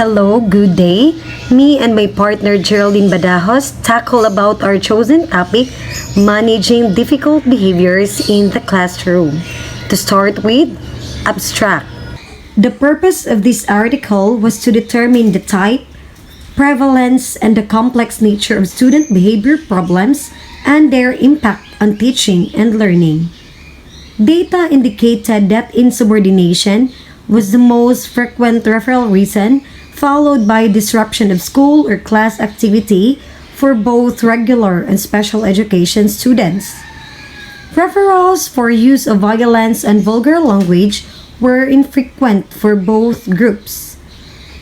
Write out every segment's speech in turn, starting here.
Hello, good day. Me and my partner Geraldine Badajos tackle about our chosen topic, managing difficult behaviors in the classroom. To start with, abstract. The purpose of this article was to determine the type, prevalence, and the complex nature of student behavior problems and their impact on teaching and learning. Data indicated that insubordination was the most frequent referral reason, followed by disruption of school or class activity for both regular and special education students. Referrals for use of violence and vulgar language were infrequent for both groups.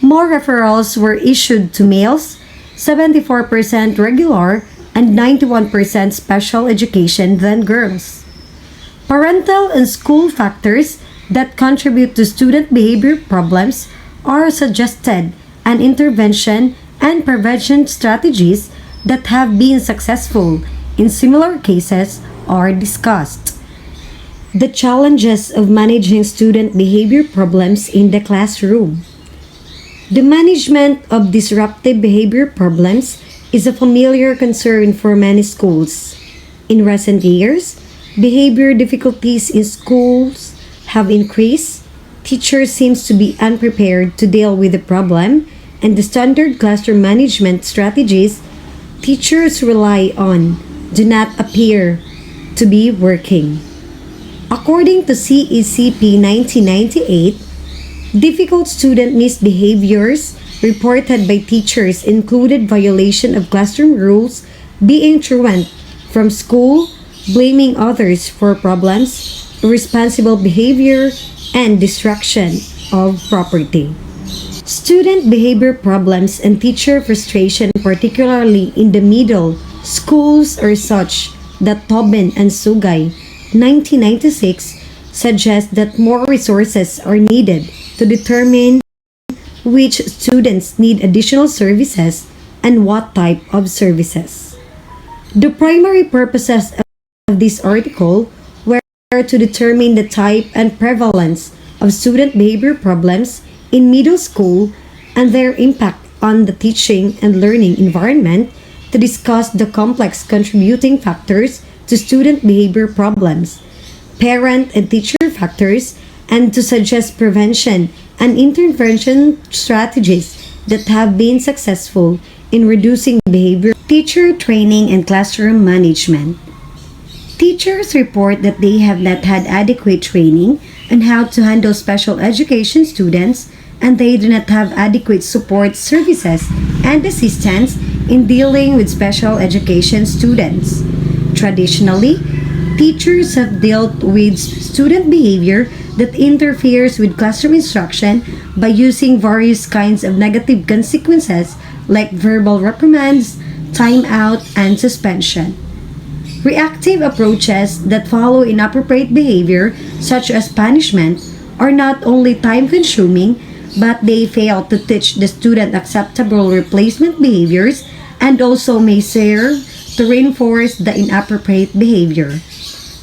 More referrals were issued to males, 74% regular and 91% special education than girls. Parental and school factors that contribute to student behavior problems are suggested, and intervention and prevention strategies that have been successful in similar cases are discussed. The challenges of managing student behavior problems in the classroom. The management of disruptive behavior problems is a familiar concern for many schools. In recent years, behavior difficulties in schools have increased. Teachers seems to be unprepared to deal with the problem, and the standard classroom management strategies teachers rely on do not appear to be working. According to CECP 1998, difficult student misbehaviors reported by teachers included violation of classroom rules, being truant from school, blaming others for problems, irresponsible behavior, and destruction of property. Student behavior problems and teacher frustration, particularly in the middle schools, are such that Tobin and Sugay, 1996, suggest that more resources are needed to determine which students need additional services and what type of services. The primary purposes of this article were to determine the type and prevalence of student behavior problems in middle school and their impact on the teaching and learning environment, to discuss the complex contributing factors to student behavior problems, parent and teacher factors, and to suggest prevention and intervention strategies that have been successful in reducing behavior. Teacher training and classroom management. Teachers report that they have not had adequate training on how to handle special education students, and they do not have adequate support services and assistance in dealing with special education students. Traditionally, teachers have dealt with student behavior that interferes with classroom instruction by using various kinds of negative consequences like verbal reprimands, timeout, and suspension. Reactive approaches that follow inappropriate behavior, such as punishment, are not only time-consuming, but they fail to teach the student acceptable replacement behaviors and also may serve to reinforce the inappropriate behavior.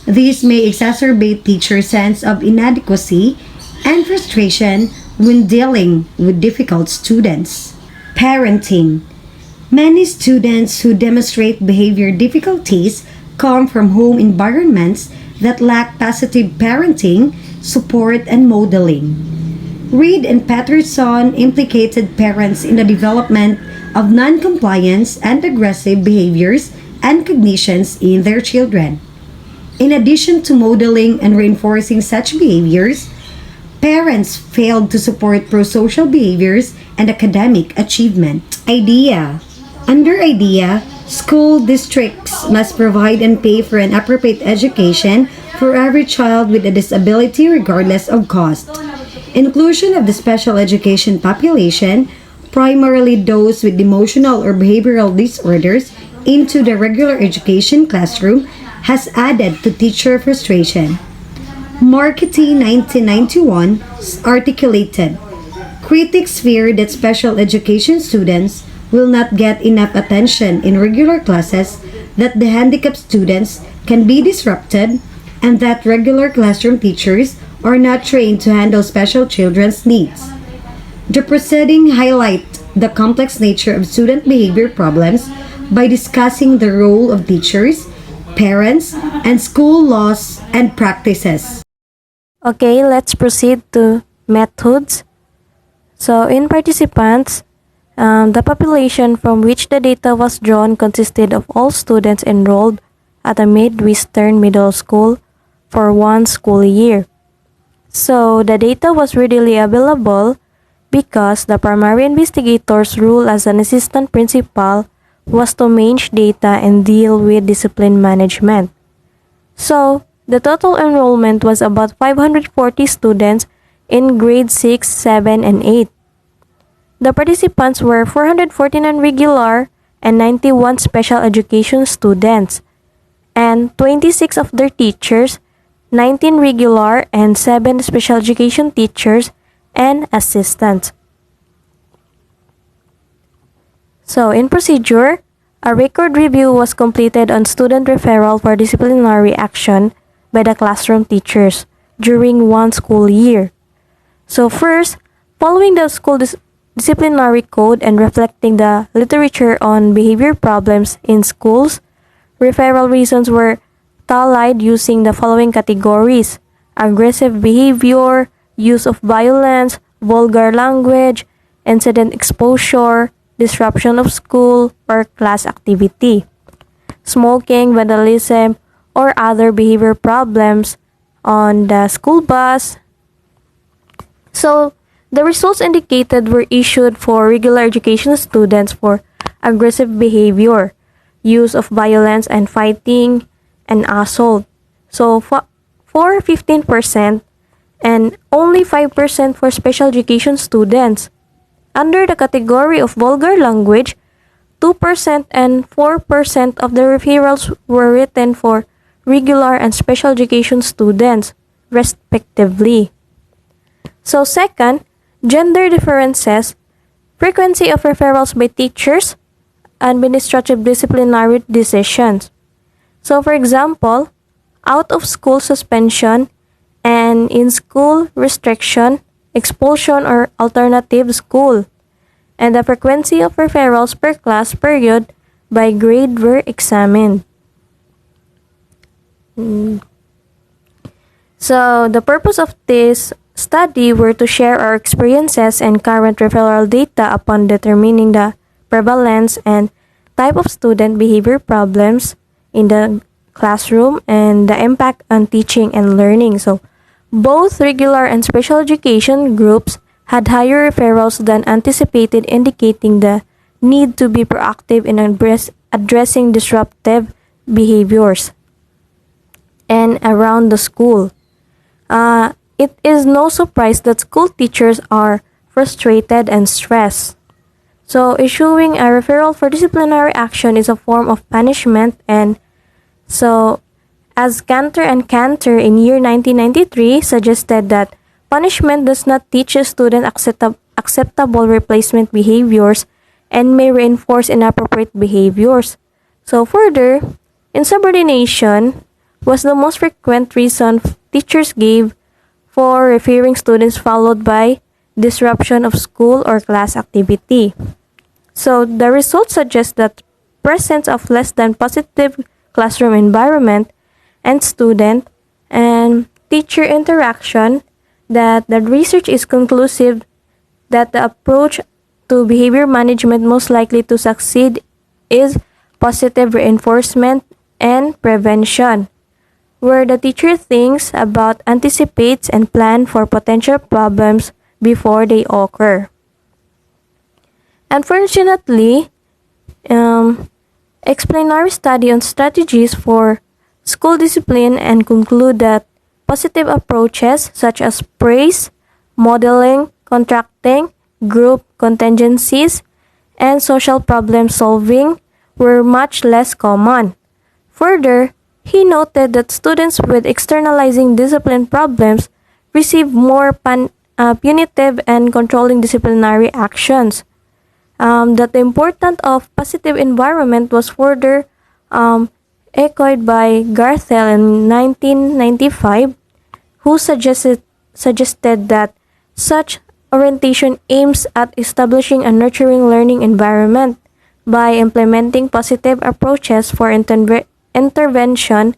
These may exacerbate teachers' sense of inadequacy and frustration when dealing with difficult students. Parenting. Many students who demonstrate behavior difficulties come from home environments that lack positive parenting, support, and modeling. Reed and Patterson implicated parents in the development of non-compliance and aggressive behaviors and cognitions in their children. In addition to modeling and reinforcing such behaviors, parents failed to support prosocial behaviors and academic achievement. IDEA. Under IDEA, school districts must provide and pay for an appropriate education for every child with a disability regardless of cost. Inclusion of the special education population, primarily those with emotional or behavioral disorders, into the regular education classroom has added to teacher frustration. Marketing 1991 articulated, critics fear that special education students will not get enough attention in regular classes, that the handicapped students can be disrupted, and that regular classroom teachers are not trained to handle special children's needs. The proceeding highlight the complex nature of student behavior problems by discussing the role of teachers, parents, and school laws and practices. Okay, let's proceed to methods. So, in participants, the population from which the data was drawn consisted of all students enrolled at a Midwestern Middle School for one school year. So, the data was readily available because the primary investigator's role as an assistant principal was to manage data and deal with discipline management. So, the total enrollment was about 540 students in grade 6, 7, and 8. The participants were 449 regular and 91 special education students, and 26 of their teachers, 19 regular and 7 special education teachers and assistants. So, in procedure, a record review was completed on student referral for disciplinary action by the classroom teachers during one school year. So first, following the school disciplinary code and reflecting the literature on behavior problems in schools, referral reasons were tallied using the following categories: aggressive behavior, use of violence, vulgar language, incident exposure, disruption of school or class activity, smoking, vandalism, or other behavior problems on the school bus. So, the results indicated were issued for regular education students for aggressive behavior, use of violence and fighting, and assault. So, for 15% and only 5% for special education students. Under the category of vulgar language, 2% and 4% of the referrals were written for regular and special education students, respectively. So second, gender differences, frequency of referrals by teachers, administrative disciplinary decisions. So for example, out of school suspension and in school restriction, expulsion or alternative school, and the frequency of referrals per class period by grade were examined. So the purpose of this study were to share our experiences and current referral data upon determining the prevalence and type of student behavior problems in the classroom and the impact on teaching and learning. So both regular and special education groups had higher referrals than anticipated, indicating the need to be proactive in addressing disruptive behaviors and around the school. It is no surprise that school teachers are frustrated and stressed. So, issuing a referral for disciplinary action is a form of punishment, and so, as Cantor and Cantor in year 1993 suggested that punishment does not teach a student acceptable replacement behaviors and may reinforce inappropriate behaviors. So, further, insubordination was the most frequent reason teachers gave for referring students, followed by disruption of school or class activity. So the results suggest that presence of less than positive classroom environment and student and teacher interaction, that the research is conclusive that the approach to behavior management most likely to succeed is positive reinforcement and prevention, where the teacher thinks about, anticipates, and plan for potential problems before they occur. Unfortunately, explanatory study on strategies for school discipline and conclude that positive approaches such as praise, modeling, contracting, group contingencies, and social problem solving were much less common. Further, he noted that students with externalizing discipline problems receive more punitive and controlling disciplinary actions. That the importance of positive environment was further echoed by Garthel in 1995, who suggested that such orientation aims at establishing a nurturing learning environment by implementing positive approaches for intervention.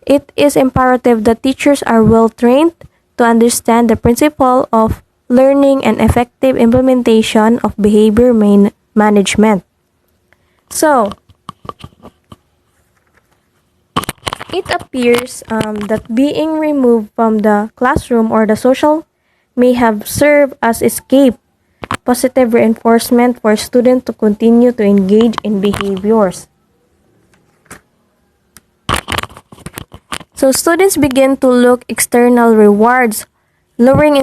It is imperative that teachers are well trained to understand the principle of learning and effective implementation of behavior management. So, it appears that being removed from the classroom or the social may have served as escape, positive reinforcement for students to continue to engage in behaviors. So students begin to look external rewards, lowering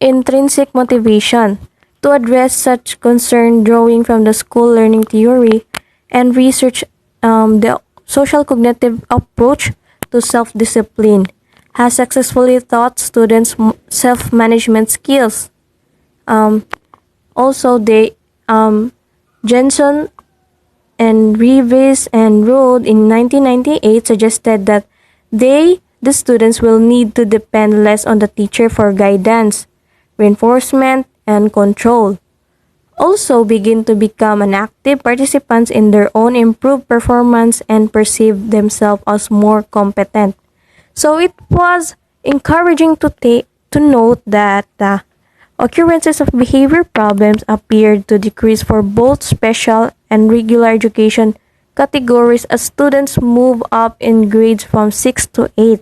intrinsic motivation. To address such concern, drawing from the school learning theory and research, the social cognitive approach to self-discipline has successfully taught students self-management skills. Also, Jensen and Reeves and Rode in 1998 suggested that the students will need to depend less on the teacher for guidance, reinforcement, and control. Also begin to become an active participants in their own improved performance and perceive themselves as more competent. So it was encouraging to note that the occurrences of behavior problems appeared to decrease for both special and regular education categories as students move up in grades from 6 to 8.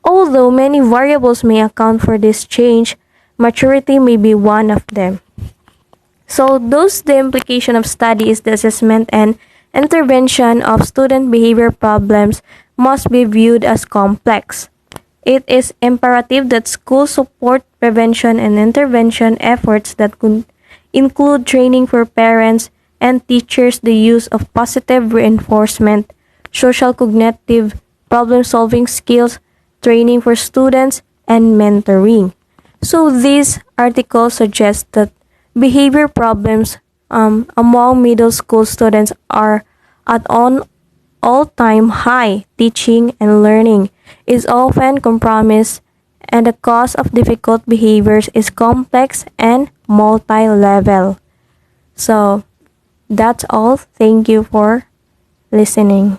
Although many variables may account for this change, maturity may be one of them. So the implication of study is the assessment and intervention of student behavior problems must be viewed as complex. It is imperative that schools support prevention and intervention efforts that could include training for parents and teachers, the use of positive reinforcement, social cognitive problem-solving skills, training for students, and mentoring. So this article suggests that behavior problems among middle school students are at an all-time high. Teaching and learning is often compromised, and the cause of difficult behaviors is complex and multi-level. So that's all. Thank you for listening.